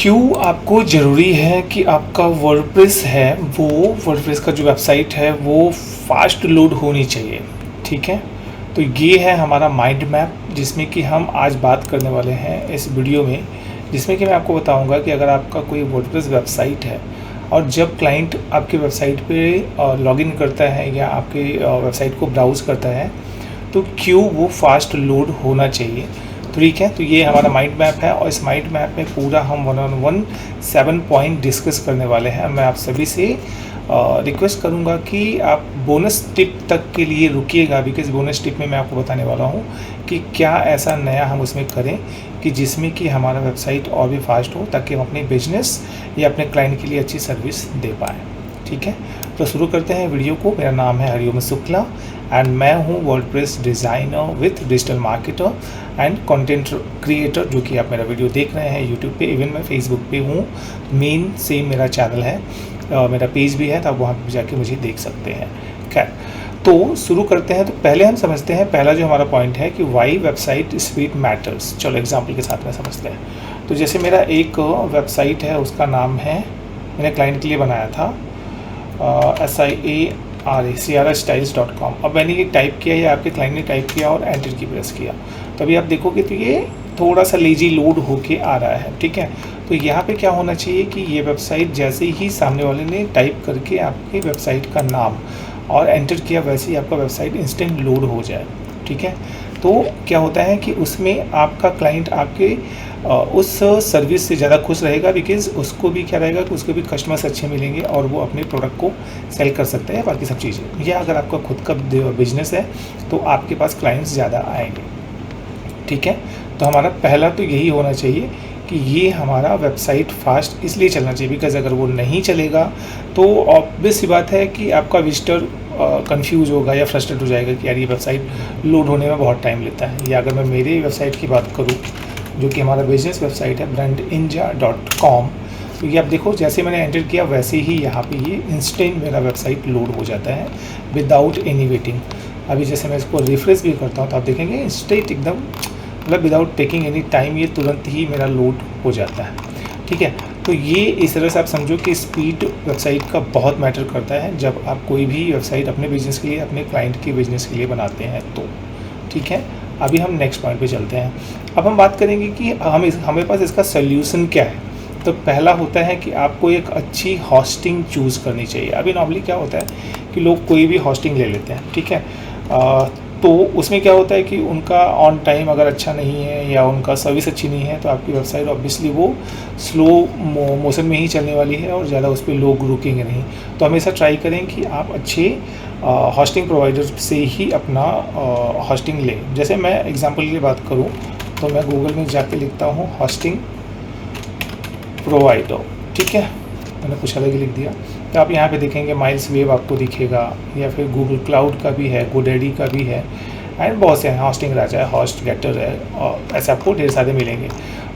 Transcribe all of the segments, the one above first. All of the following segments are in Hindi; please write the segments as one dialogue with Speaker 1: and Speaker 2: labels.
Speaker 1: क्यों आपको ज़रूरी है कि आपका वर्डप्रेस है वो वर्डप्रेस का जो वेबसाइट है वो फास्ट लोड होनी चाहिए। ठीक है, तो ये है हमारा माइंड मैप जिसमें कि हम आज बात करने वाले हैं इस वीडियो में, जिसमें कि मैं आपको बताऊंगा कि अगर आपका कोई वर्डप्रेस वेबसाइट है और जब क्लाइंट आपके वेबसाइट पे लॉगिन करता है या आपके वेबसाइट को ब्राउज़ करता है तो क्यों वो फास्ट लोड होना चाहिए। तो ठीक है, तो ये हमारा माइंड मैप है और इस माइंड मैप में पूरा हम 1 7 पॉइंट डिस्कस करने वाले हैं। मैं आप सभी से रिक्वेस्ट करूंगा कि आप बोनस टिप तक के लिए रुकिएगा, बिकॉज बोनस टिप में मैं आपको बताने वाला हूं कि क्या ऐसा नया हम उसमें करें कि जिसमें कि हमारा वेबसाइट और भी फास्ट हो, ताकि हम अपने बिजनेस या अपने क्लाइंट के लिए अच्छी सर्विस दे पाएँ। ठीक है, तो शुरू करते हैं वीडियो को। मेरा नाम है हरिओम शुक्ला एंड मैं हूं WordPress designer with digital marketer and content creator, जो कि आप मेरा वीडियो देख रहे हैं यूट्यूब पे। इवन मैं फेसबुक पे हूँ, मेन सेम मेरा चैनल है, मेरा पेज भी है, तो आप वहाँ पर जाके मुझे देख सकते हैं। खैर, तो शुरू करते हैं। तो पहले हम समझते हैं, पहला जो हमारा पॉइंट है कि वाई वेबसाइट स्पीड मैटर्स। चलो एग्जाम्पल के साथ में समझते हैं। तो जैसे मेरा एक वेबसाइट है, उसका नाम है, मैंने क्लाइंट के लिए बनाया था siarastyles.com। अब मैंने ये टाइप किया या आपके क्लाइंट ने टाइप किया और एंटर की प्रेस किया, तो अभी आप देखोगे तो ये थोड़ा सा लेजी लोड होके आ रहा है। ठीक है, तो यहाँ पे क्या होना चाहिए कि ये वेबसाइट जैसे ही सामने वाले ने टाइप करके आपके वेबसाइट का नाम और एंटर किया, वैसे ही आपका वेबसाइट इंस्टेंट लोड हो जाए। ठीक है, तो क्या होता है कि उसमें आपका क्लाइंट आपके उस सर्विस से ज़्यादा खुश रहेगा, बिकॉज उसको भी क्या रहेगा कि उसको भी कस्टमर्स अच्छे मिलेंगे और वो अपने प्रोडक्ट को सेल कर सकते हैं, बाकी सब चीज़ें। या अगर आपका खुद का बिजनेस है तो आपके पास क्लाइंट्स ज़्यादा आएंगे। ठीक है, तो हमारा पहला तो यही होना चाहिए कि ये हमारा वेबसाइट फास्ट इसलिए चलना चाहिए, बिकॉज अगर वो नहीं चलेगा तो ऑब्वियस सी बात है कि आपका विजिटर कंफ्यूज होगा या फ्रस्ट्रेट हो जाएगा कि यार ये वेबसाइट लोड होने में बहुत टाइम लेता है। या अगर मैं मेरे वेबसाइट की बात करूँ, जो कि हमारा बिजनेस वेबसाइट है brandinja.com, तो ये आप देखो जैसे मैंने एंटर किया वैसे ही यहाँ पे ये इंस्टेंट मेरा वेबसाइट लोड हो जाता है विदाउट एनी वेटिंग। अभी जैसे मैं इसको रिफ्रेश भी करता हूँ तो आप देखेंगे इंस्टेंट एकदम, मतलब विदाउट टेकिंग एनी टाइम ये तुरंत ही मेरा लोड हो जाता है। ठीक है, तो ये इस तरह से आप समझो कि स्पीड वेबसाइट का बहुत मैटर करता है जब आप कोई भी वेबसाइट अपने बिजनेस के लिए, अपने क्लाइंट के बिजनेस के लिए बनाते हैं तो। ठीक है, अभी हम नेक्स्ट पॉइंट पे चलते हैं। अब हम बात करेंगे कि हमें पास इसका सोल्यूशन क्या है। तो पहला होता है कि आपको एक अच्छी होस्टिंग चूज़ करनी चाहिए। अभी नॉर्मली क्या होता है कि लोग कोई भी होस्टिंग ले लेते हैं। ठीक है, तो उसमें क्या होता है कि उनका ऑन टाइम अगर अच्छा नहीं है या उनका सर्विस अच्छी नहीं है तो आपकी वेबसाइट ऑब्वियसली वो स्लो मोशन में ही चलने वाली है और ज़्यादा उस पर लोग रुकेंगे नहीं। तो हमेशा ट्राई करें कि आप अच्छे होस्टिंग प्रोवाइडर से ही अपना होस्टिंग लें। जैसे मैं एग्जांपल के लिए बात करूं तो मैं गूगल में जाके लिखता हूं होस्टिंग प्रोवाइडर। ठीक है, मैंने कुछ अलग ही लिख दिया, तो आप यहाँ पे देखेंगे माइल्स वेव आपको दिखेगा, या फिर गूगल क्लाउड का भी है, गोडेडी का भी है, एंड बहुत से हैं, होस्टिंग राजा है, होस्ट गेटर है, और ऐसे आपको ढेर सारे मिलेंगे।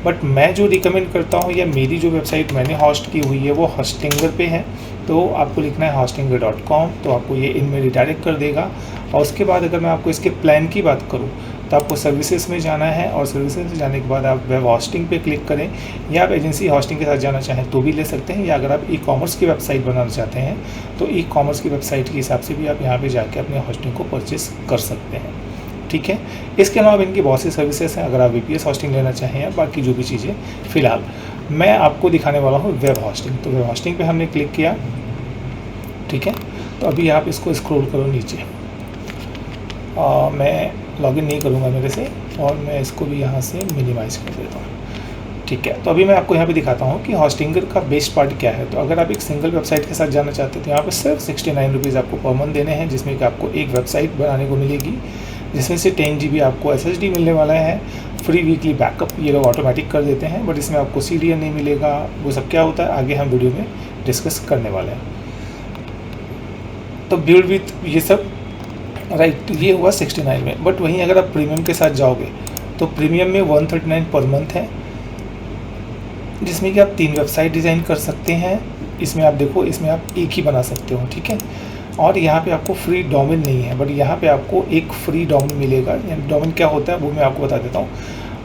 Speaker 1: बट मैं जो रिकमेंड करता हूँ या मेरी जो वेबसाइट मैंने होस्ट की हुई है वो होस्टिंगर पे है, तो आपको लिखना है hostinger.com, तो आपको ये इनमें रिडायरेक्ट कर देगा। और उसके बाद अगर मैं आपको इसके प्लान की बात करूँ तो आपको सर्विसेज में जाना है, और सर्विसेज में जाने के बाद आप वेब होस्टिंग पे क्लिक करें, या आप एजेंसी होस्टिंग के साथ जाना चाहें तो भी ले सकते हैं, या अगर आप ई कॉमर्स की वेबसाइट बनाना चाहते हैं तो ई कॉमर्स की वेबसाइट के हिसाब से भी आप यहाँ पर जाके अपने होस्टिंग को परचेस कर सकते हैं। ठीक है, इसके अलावा इनकी बहुत सी सर्विसेज हैं, अगर आप VPS होस्टिंग लेना चाहें या बाकी जो भी चीज़ें। फ़िलहाल मैं आपको दिखाने वाला हूँ वेब होस्टिंग। तो वेब होस्टिंग पे हमने क्लिक किया। ठीक है, तो अभी आप इसको स्क्रॉल करो नीचे। मैं लॉगिन नहीं करूँगा मेरे से, और मैं इसको भी यहाँ से मिनिमाइज़ कर देता हूँ। ठीक है, तो अभी मैं आपको यहाँ पे दिखाता हूँ कि होस्टिंगर का बेस्ट पार्ट क्या है। तो अगर आप एक सिंगल वेबसाइट के साथ जाना चाहते हैं तो यहाँ पे सिर्फ 69 रुपीज़ आपको पर मंथ देने हैं, जिसमें कि आपको एक वेबसाइट बनाने को मिलेगी, जिसमें से 10 GB आपको SSD मिलने वाला है। फ्री वीकली बैकअप ये लोग ऑटोमेटिक कर देते हैं, बट इसमें आपको CDN नहीं मिलेगा। वो सब क्या होता है आगे हम वीडियो में डिस्कस करने वाले हैं। तो बिल्ड विथ ये सब राइट, ये हुआ 69 में। बट वहीं अगर आप प्रीमियम के साथ जाओगे तो प्रीमियम में 139 पर मंथ है, जिसमें कि आप 3 वेबसाइट डिज़ाइन कर सकते हैं। इसमें आप देखो, इसमें आप एक ही बना सकते हो। ठीक है, और यहाँ पे आपको फ्री डोमेन नहीं है, बट यहाँ पे आपको एक फ्री डोमेन मिलेगा। डोमेन क्या होता है वो मैं आपको बता देता हूँ।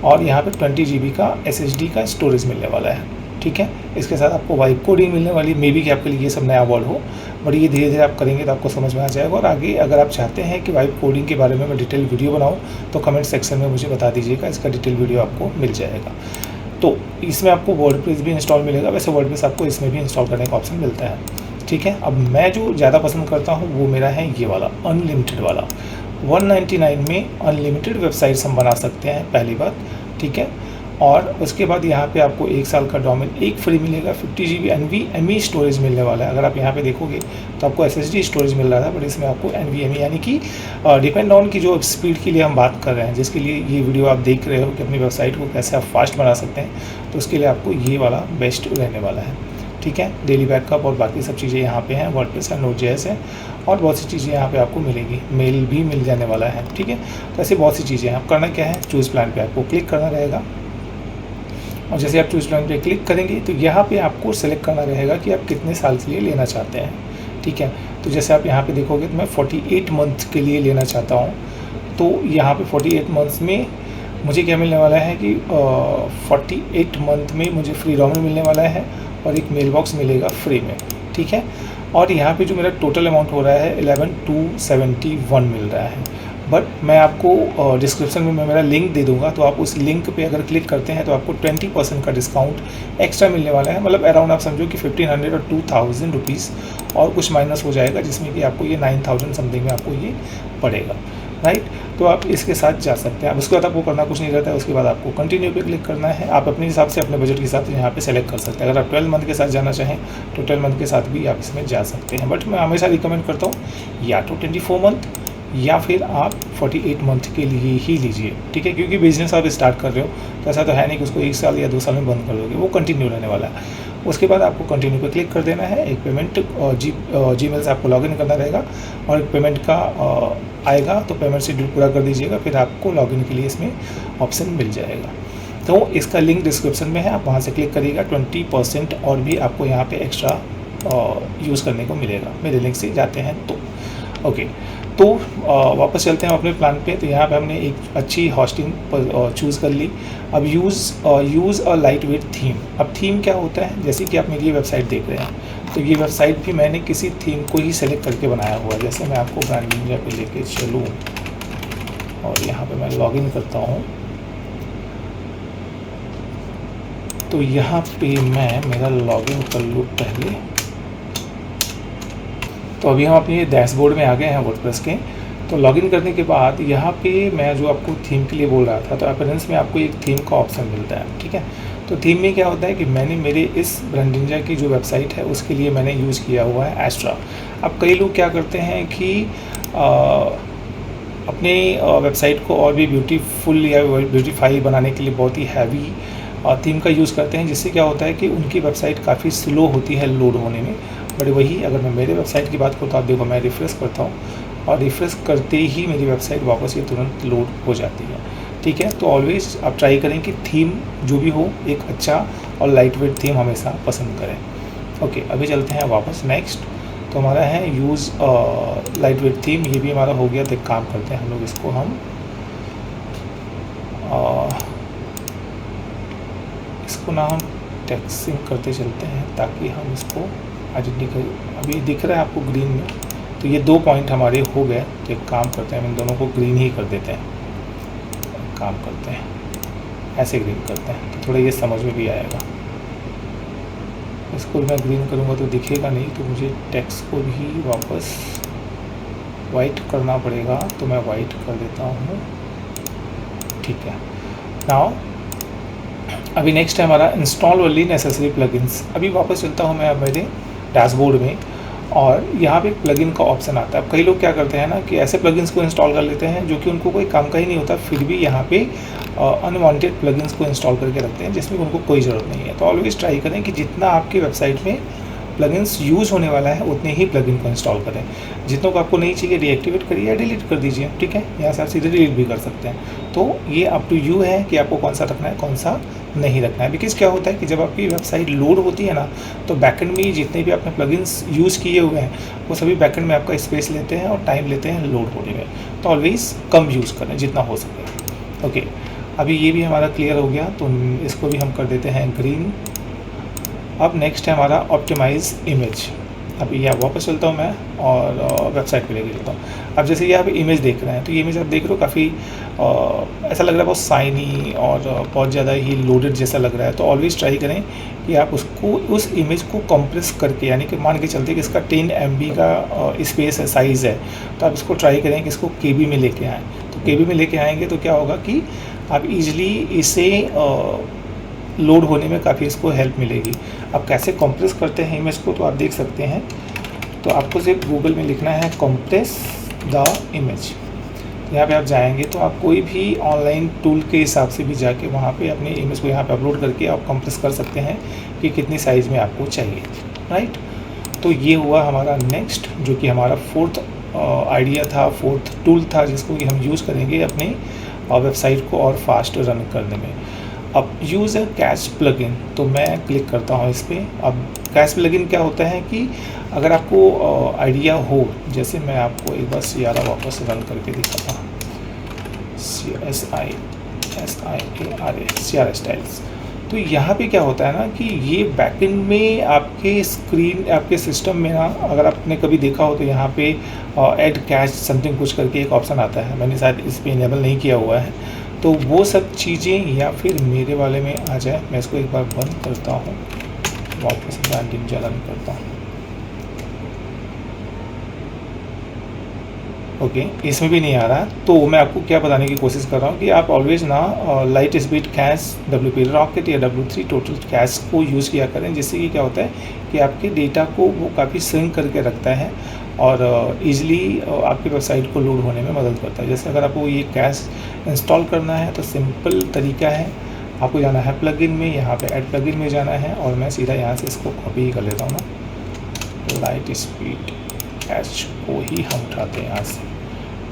Speaker 1: और यहाँ पे 20 GB का SSD का स्टोरेज मिलने वाला है। ठीक है। इसके साथ आपको वाइब कोडिंग मिलने वाली, मे बी कि आपके लिए ये सब नया वर्ड हो, बट ये धीरे धीरे आप करेंगे तो आपको समझ में आ जाएगा। और आगे अगर आप चाहते हैं कि वाइब कोडिंग के बारे में मैं डिटेल वीडियो बनाऊँ तो कमेंट सेक्शन में मुझे बता दीजिएगा, इसका डिटेल वीडियो आपको मिल जाएगा। तो इसमें आपको वर्डप्रेस भी इंस्टॉल मिलेगा, वैसे वर्डप्रेस आपको इसमें भी इंस्टॉल करने का ऑप्शन मिलता है, ठीक है। अब मैं जो ज़्यादा पसंद करता हूँ वो मेरा है ये वाला अनलिमिटेड वाला। 199 में अनलिमिटेड वेबसाइट्स हम बना सकते हैं, पहली बात, ठीक है। और उसके बाद यहाँ पे आपको 1 साल का डोमेन एक फ्री मिलेगा, 50 GB NVMe स्टोरेज मिलने वाला है। अगर आप यहाँ पे देखोगे तो आपको SSD स्टोरेज मिल रहा था, बट इसमें आपको NVMe यानी कि डिपेंड ऑन की जो स्पीड के लिए हम बात कर रहे हैं, जिसके लिए ये वीडियो आप देख रहे हो कि अपनी वेबसाइट को कैसे आप फास्ट बना सकते हैं, तो उसके लिए आपको ये वाला बेस्ट रहने वाला है, ठीक है। डेली बैकअप और बाकी सब चीज़ें यहाँ पे हैं, वर्डप्रेस है, Node.js है और बहुत सी चीज़ें यहाँ पे आपको मिलेगी, मेल भी मिल जाने वाला है, ठीक है। तो ऐसे बहुत सी चीज़ें हैं। आप करना क्या है, चूज़ प्लान पे आपको क्लिक करना रहेगा, और जैसे आप चूज़ प्लान पे क्लिक करेंगे तो यहाँ पे आपको सेलेक्ट करना रहेगा कि आप कितने साल के लिए लेना चाहते हैं, ठीक है। तो जैसे आप यहाँ पे देखोगे तो मैं 48 मंथ के लिए लेना चाहता हूँ, तो यहाँ पे 48 मंथ्स में मुझे क्या मिलने वाला है कि 48 मंथ में मुझे फ्री डोमेन मिलने वाला है और एक मेल बॉक्स मिलेगा फ्री में, ठीक है। और यहाँ पे जो मेरा टोटल अमाउंट हो रहा है 11,271 मिल रहा है। बट मैं आपको डिस्क्रिप्शन में मैं मेरा लिंक दे दूंगा, तो आप उस लिंक पे अगर क्लिक करते हैं तो आपको 20% का डिस्काउंट एक्स्ट्रा मिलने वाला है। मतलब अराउंड आप समझो कि 1500 और 2000 रुपीज़ और कुछ माइनस हो जाएगा, जिसमें कि आपको ये 9000 समथिंग में आपको ये पड़ेगा, राइट। तो आप इसके साथ जा सकते हैं। अब उसके बाद आपको करना कुछ नहीं रहता है, उसके बाद आपको कंटिन्यू पे क्लिक करना है। आप अपने हिसाब से, अपने बजट के हिसाब से यहाँ पे सेलेक्ट कर सकते हैं। अगर आप 12 मंथ के साथ जाना चाहें तो 12 मंथ के साथ भी आप इसमें जा सकते हैं, बट मैं हमेशा रिकमेंड करता हूँ या तो 24 मंथ या फिर आप 48 मंथ के लिए ही लीजिए, ठीक है। क्योंकि बिजनेस आप स्टार्ट कर रहे हो तो ऐसा तो है नहीं कि उसको 1 साल या 2 साल में बंद कर दोगे, वो कंटिन्यू रहने वाला है। उसके बाद आपको कंटिन्यू पे क्लिक कर देना है। एक पेमेंट जीमेल से आपको लॉगिन करना रहेगा और एक पेमेंट का आएगा, तो पेमेंट शेड्यूल पूरा कर दीजिएगा, फिर आपको लॉगिन के लिए इसमें ऑप्शन मिल जाएगा। तो इसका लिंक डिस्क्रिप्शन में है, आप वहाँ से क्लिक करिएगा। 20% और भी आपको यहाँ पे एक्स्ट्रा यूज़ करने को मिलेगा, मेरे लिंक से जाते हैं तो। ओके, तो वापस चलते हैं अपने प्लान पे। तो यहाँ पे हमने एक अच्छी होस्टिंग चूज़ कर ली। अब यूज़ अ लाइट वेट थीम। अब थीम क्या होता है, जैसे कि आप मेरी ये वेबसाइट देख रहे हैं, तो ये वेबसाइट भी मैंने किसी थीम को ही सेलेक्ट करके बनाया हुआ है। जैसे मैं आपको ब्रांड निंजा पे लेके चलूँ और यहाँ पे मैं लॉगिन करता हूँ, तो यहाँ पे मैं मेरा लॉगिन कर लूँ पहले। तो अभी हम अपने डैशबोर्ड में आ गए हैं वर्डप्रेस के। तो लॉगिन करने के बाद यहाँ पे मैं जो आपको थीम के लिए बोल रहा था, तो अपीयरेंस में आपको एक थीम का ऑप्शन मिलता है, ठीक है। तो थीम में क्या होता है कि मैंने मेरे इस ब्रांड निंजा की जो वेबसाइट है उसके लिए मैंने यूज़ किया हुआ है एस्ट्रा। अब कई लोग क्या करते हैं कि अपने वेबसाइट को और भी ब्यूटीफुल या ब्यूटीफाई बनाने के लिए बहुत ही हैवी थीम का यूज़ करते हैं, जिससे क्या होता है कि उनकी वेबसाइट काफ़ी स्लो होती है लोड होने में। बट वही अगर मैं मेरे वेबसाइट की बात करूँ तो आप देखो, मैं रिफ़्रेश करता हूँ और रिफ़्रेश करते ही मेरी वेबसाइट वापस ये तुरंत लोड हो जाती है, ठीक है। तो ऑलवेज़ आप ट्राई करें कि थीम जो भी हो एक अच्छा और लाइट वेट थीम हमेशा पसंद करें। ओके, अभी चलते हैं वापस नेक्स्ट। तो हमारा है यूज़ लाइट वेट थीम, ये भी हमारा हो गया। तो एक काम करते हैं हम लोग, इसको हम इसको ना हम टेक्सिंग करते चलते हैं ताकि हम इसको आइडेंटिफाई। अभी दिख रहा है आपको ग्रीन में, तो ये 2 पॉइंट हमारे हो गए। तो एक काम करते हैं, हम इन दोनों को ग्रीन ही कर देते हैं। काम करते हैं ऐसे ग्रीन करते हैं, तो थोड़ा ये समझ में भी आएगा। इसको मैं ग्रीन करूँगा तो दिखेगा नहीं, तो मुझे टेक्स्ट को भी वापस वाइट करना पड़ेगा। तो मैं वाइट कर देता हूँ, ठीक है। नाउ अभी नेक्स्ट है हमारा इंस्टॉल ओनली नेसेसरी प्लगइन्स। अभी वापस चलता हूँ मैं मेरे डैशबोर्ड में, और यहाँ पे प्लगइन का ऑप्शन आता है। अब कई लोग क्या करते हैं ना कि ऐसे प्लगइन्स को इंस्टॉल कर लेते हैं जो कि उनको कोई काम का ही नहीं होता, फिर भी यहाँ पे अनवांटेड प्लगइन्स को इंस्टॉल करके रखते हैं जिसमें उनको कोई ज़रूरत नहीं है। तो ऑलवेज़ ट्राई करें कि जितना आपकी वेबसाइट में प्लगइन्स यूज़ होने वाला है उतने ही प्लगइन को इंस्टॉल करें। जितनों को आपको नहीं चाहिए डीएक्टिवेट करिए या डिलीट कर दीजिए, ठीक है। यहाँ से आप सीधे डिलीट भी कर सकते हैं। तो ये अप टू यू है कि आपको कौन सा रखना है, कौन सा नहीं रखना है। बिकॉज क्या होता है कि जब आपकी वेबसाइट लोड होती है ना, तो बैकएंड में जितने भी आपने प्लगइन्स यूज़ किए हुए हैं वो सभी बैकएंड में आपका स्पेस लेते हैं और टाइम लेते हैं लोड होने में। तो ऑलवेज़ कम यूज़ करें जितना हो सके। ओके, अभी ये भी हमारा क्लियर हो गया, तो इसको भी हम कर देते हैं ग्रीन। अब नेक्स्ट है हमारा ऑप्टिमाइज इमेज। अब यहाँ वापस चलता हूँ मैं और वेबसाइट पे लेके चलता हूँ। अब जैसे ये आप इमेज देख रहे हैं, तो ये इमेज आप देख रहे हो काफ़ी ऐसा लग रहा है बहुत शाइनी और बहुत ज़्यादा ही लोडेड जैसा लग रहा है। तो ऑलवेज ट्राई करें कि आप उसको उस इमेज को कंप्रेस करके, यानी कि मान के चलते कि इसका 10 MB का स्पेस है, साइज़ है, तो आप इसको ट्राई करें कि इसको KB में लेके आएँ। तो KB में लेके आएंगे तो क्या होगा कि आप इजीली इसे लोड होने में काफ़ी इसको हेल्प मिलेगी। अब कैसे कंप्रेस करते हैं इमेज को, तो आप देख सकते हैं। तो आपको सिर्फ गूगल में लिखना है कंप्रेस द इमेज। यहाँ पे आप जाएंगे तो आप कोई भी ऑनलाइन टूल के हिसाब से भी जाके वहाँ पे अपनी इमेज को यहाँ पे अपलोड करके आप कंप्रेस कर सकते हैं कि कितनी साइज़ में आपको चाहिए, राइट। तो ये हुआ हमारा नेक्स्ट, जो कि हमारा फोर्थ आइडिया था, फोर्थ टूल था, जिसको कि हम यूज़ करेंगे अपनी वेबसाइट को और फास्ट रन करने में। अब यूज़ है कैश प्लगइन, तो मैं क्लिक करता हूँ इस पर। अब कैश प्लगइन क्या होता है कि अगर आपको आइडिया हो, जैसे मैं आपको एक बार CRA वापस रन करके दिखाता हूँ, CRA स्टाइल्स। तो यहाँ पे क्या होता है ना कि ये बैकएंड में आपके स्क्रीन, आपके सिस्टम में ना, अगर आपने कभी देखा हो तो यहाँ पे ऐड कैश समथिंग कुछ करके एक ऑप्शन आता है। मैंने शायद इस पर इनेबल नहीं किया हुआ है, तो वो सब चीज़ें या फिर मेरे वाले में आ जाए। मैं इसको एक बार बंद करता हूँ, वापस ब्रांडिंग रन करता हूँ। ओके, इसमें भी नहीं आ रहा। तो मैं आपको क्या बताने की कोशिश कर रहा हूँ कि आप ऑलवेज ना light speed cash WP rocket या W3 टोटल कैश को यूज़ किया करें, जिससे कि क्या होता है कि आपके डेटा को वो काफ़ी सिंक करके रखता है और ईज़िली आपकी वेबसाइट को लोड होने में मदद करता है। जैसे अगर आपको ये कैश इंस्टॉल करना है तो सिंपल तरीका है, आपको जाना है प्लगइन में, यहाँ पे ऐड प्लगइन में जाना है और मैं सीधा यहाँ से इसको कॉपी ही कर लेता हूँ ना, लाइट स्पीड कैश को ही हम उठाते हैं यहाँ से,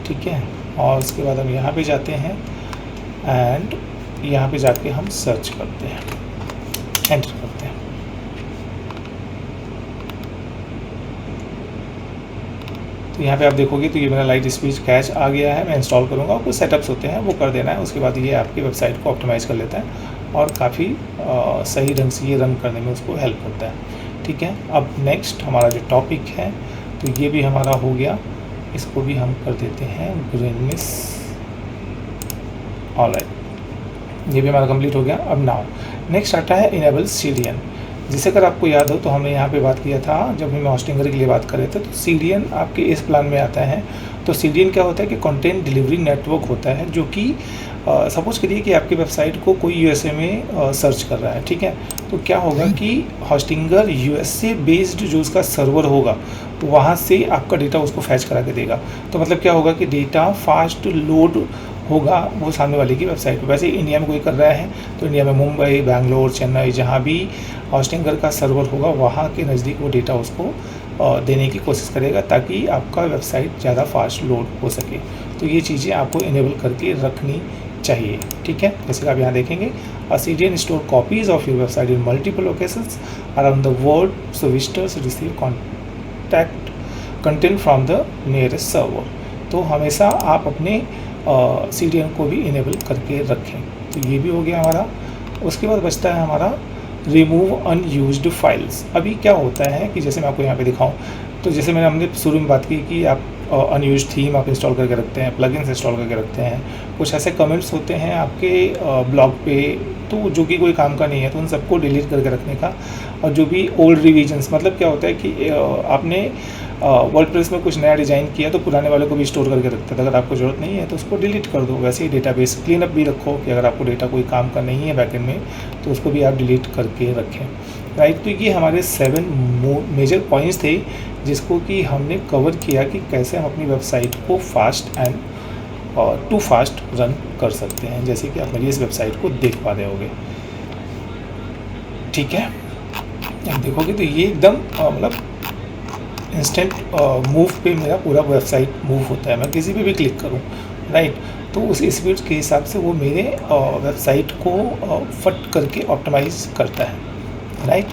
Speaker 1: ठीक है। और उसके बाद हम यहाँ पे जाते हैं एंड यहाँ पे जाके हम सर्च करते हैं, एंटर करते हैं। तो यहाँ पे आप देखोगे तो ये मेरा लाइट स्पीड कैश आ गया है। मैं इंस्टॉल करूँगा, कुछ सेटअप्स होते हैं वो कर देना है। उसके बाद ये आपकी वेबसाइट को ऑप्टिमाइज़ कर लेता है और काफ़ी सही ढंग से ये रन करने में उसको हेल्प करता है, ठीक है। अब नेक्स्ट हमारा जो टॉपिक है, तो ये भी हमारा हो गया, इसको भी हम कर देते हैं ग्रीननेस। ऑलराइट, ये भी हमारा कंप्लीट हो गया। अब नाउ नेक्स्ट आता है इनेबल CDN, जिसे अगर आपको याद हो तो हमने यहाँ पे बात किया था जब हम होस्टिंगर के लिए बात कर रहे थे। तो CDN आपके इस प्लान में आता है। तो CDN क्या होता है कि कंटेंट डिलीवरी नेटवर्क होता है, जो कि सपोज करिए कि आपकी वेबसाइट को कोई USA में सर्च कर रहा है, ठीक है। तो क्या होगा कि होस्टिंगर USA बेस्ड जो उसका सर्वर होगा, तो वहाँ से आपका डेटा उसको फैच करा के देगा। तो मतलब क्या होगा कि डेटा फास्ट लोड होगा वो सामने वाले की वेबसाइट पे। वैसे इंडिया में कोई कर रहा है तो इंडिया में मुंबई, बैंगलोर, चेन्नई, जहाँ भी होस्टिंगर का सर्वर होगा वहाँ के नज़दीक वो डेटा उसको देने की कोशिश करेगा, ताकि आपका वेबसाइट ज़्यादा फास्ट लोड हो सके। तो ये चीज़ें आपको इनेबल करके रखनी चाहिए, ठीक है। जैसे कि आप यहाँ देखेंगे, CDN store copies of your website in multiple locations around the world, so visitors receive contact content from the nearest server. तो हमेशा आप अपने CDN को भी इनेबल करके रखें। तो ये भी हो गया हमारा। उसके बाद बचता है हमारा रिमूव अनयूज्ड फाइल्स। अभी क्या होता है कि जैसे मैं आपको यहाँ पे दिखाऊं, तो जैसे हमने शुरू में बात की कि आप अनयूज थीम आप इंस्टॉल करके रखते हैं, प्लगइन्स इंस्टॉल करके रखते हैं, कुछ ऐसे कमेंट्स होते हैं आपके ब्लॉग पे तो जो कि कोई काम का नहीं है, तो उन सबको डिलीट करके रखने का। और जो भी ओल्ड रिविजन्स, मतलब क्या होता है कि आपने वर्डप्रेस में कुछ नया डिज़ाइन किया तो पुराने वाले को भी स्टोर करके रखते हैं। अगर आपको ज़रूरत नहीं है तो उसको डिलीट कर दो। वैसे ही डेटाबेस क्लीन अप भी रखो कि अगर आपको डेटा कोई काम का नहीं है बैकएंड में तो उसको भी आप डिलीट करके रखें, राइट। तो ये हमारे 7 मेजर पॉइंट्स थे जिसको कि हमने कवर किया कि कैसे हम अपनी वेबसाइट को fast and too fast run कर सकते हैं, जैसे कि आप मेरी इस वेबसाइट को देख पा रहे होगे, ठीक है। आप देखोगे तो ये एकदम मतलब इंस्टेंट मूव पे मेरा पूरा वेबसाइट मूव होता है। मैं किसी पे भी क्लिक करूं, राइट, तो उस स्पीड के हिसाब से वो मेरे वेबसाइट को फट करके ऑप्टिमाइज करता है, राइट।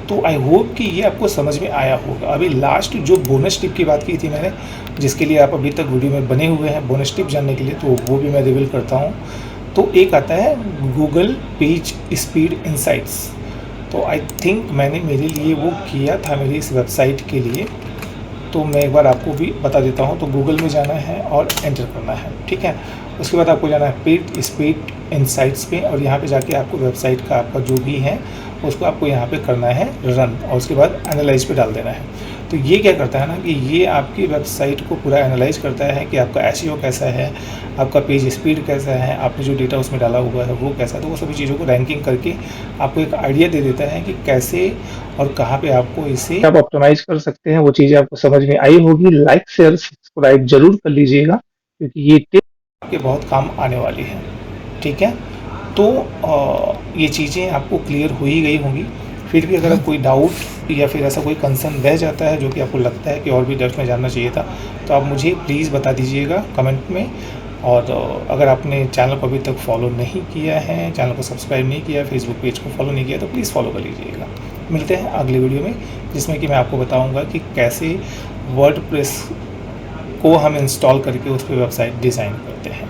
Speaker 1: तो आई होप कि ये आपको समझ में आया होगा। अभी लास्ट जो बोनस टिप की बात की थी मैंने, जिसके लिए आप अभी तक वीडियो में बने हुए हैं बोनस टिप जानने के लिए, तो वो भी मैं रिवील करता हूँ। तो एक आता है गूगल पेज स्पीड इनसाइट्स। तो आई थिंक मैंने मेरे लिए वो किया था मेरी इस वेबसाइट के लिए। तो मैं एक बार आपको भी बता देता हूँ। तो गूगल में जाना है और एंटर करना है, ठीक है। उसके बाद आपको जाना है पेड स्पीड इनसाइट्स पे, और यहाँ पे जाके आपको वेबसाइट का आपका जो भी है उसको आपको यहाँ पे करना है रन, और उसके बाद एनालाइज पे डाल देना है। तो ये क्या करता है ना कि ये आपकी वेबसाइट को पूरा एनालाइज करता है कि आपका एसईओ कैसा है, आपका पेज स्पीड कैसा है, आपने जो डेटा उसमें डाला हुआ है वो कैसा है। तो वो सभी चीज़ों को रैंकिंग करके आपको एक आइडिया दे देता है कि कैसे और कहाँ पे आपको इसे आप ऑप्टिमाइज कर सकते हैं। वो चीज़ें आपको समझ में आई होगी। लाइक शेयर सब्सक्राइब जरूर कर लीजिएगा, क्योंकि ये टिप आपके बहुत काम आने वाली है, ठीक है। तो ये चीज़ें आपको क्लियर हो ही गई होंगी। फिर भी अगर कोई डाउट या फिर ऐसा कोई कंसर्न रह जाता है जो कि आपको लगता है कि और भी डेप्थ में जानना चाहिए था, तो आप मुझे प्लीज़ बता दीजिएगा कमेंट में। और अगर आपने चैनल को अभी तक फॉलो नहीं किया है, चैनल को सब्सक्राइब नहीं किया, फेसबुक पेज को फॉलो नहीं किया, तो प्लीज़ फॉलो कर लीजिएगा। मिलते हैं अगले वीडियो में, जिसमें कि मैं आपको बताऊंगा कि कैसे वर्डप्रेस को हम इंस्टॉल करके उस पर वेबसाइट डिज़ाइन करते हैं।